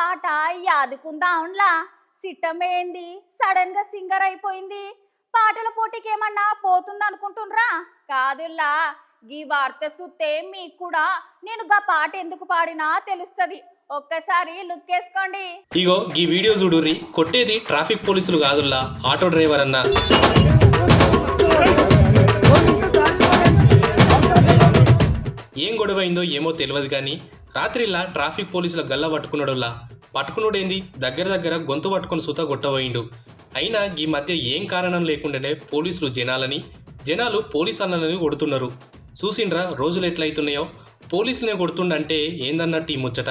పాట యాదుకుందాంలా సిట్టమేంది సడన్ గా సింగర్ అయిపోయింది. పాటల పోటీకి ఏమన్నా పోతుంది అనుకుంటుండ్రా? కాదుల్లా, గీ వార్త సుత్తే మీకు కూడా నేను గా పాట ఎందుకు పాడినా తెలుస్తుంది. ఒక్కసారి లుక్ వేసుకోండి. ఇగో ఈ వీడియో చూడుర్రి. కొట్టేది ట్రాఫిక్ పోలీసులు కాదుల్లా, ఆటో డ్రైవర్ అన్న. ఏం గొడవైందో ఏమో తెలియదు కానీ రాత్రిలా ట్రాఫిక్ పోలీసుల గల్ల పట్టుకున్నాడేంది దగ్గర దగ్గర గొంతు పట్టుకొని సుత కొట్టబోయిండు. అయినా ఈ మధ్య ఏం కారణం లేకుండానే పోలీసులు జనాలు పోలీసు అన్నని కొడుతున్నారు. చూసిండ్రా రోజులు ఎట్లయితున్నాయో. పోలీసులనే కొడుతుండంటే ఏందన్నట్టు ఈ ముచ్చట.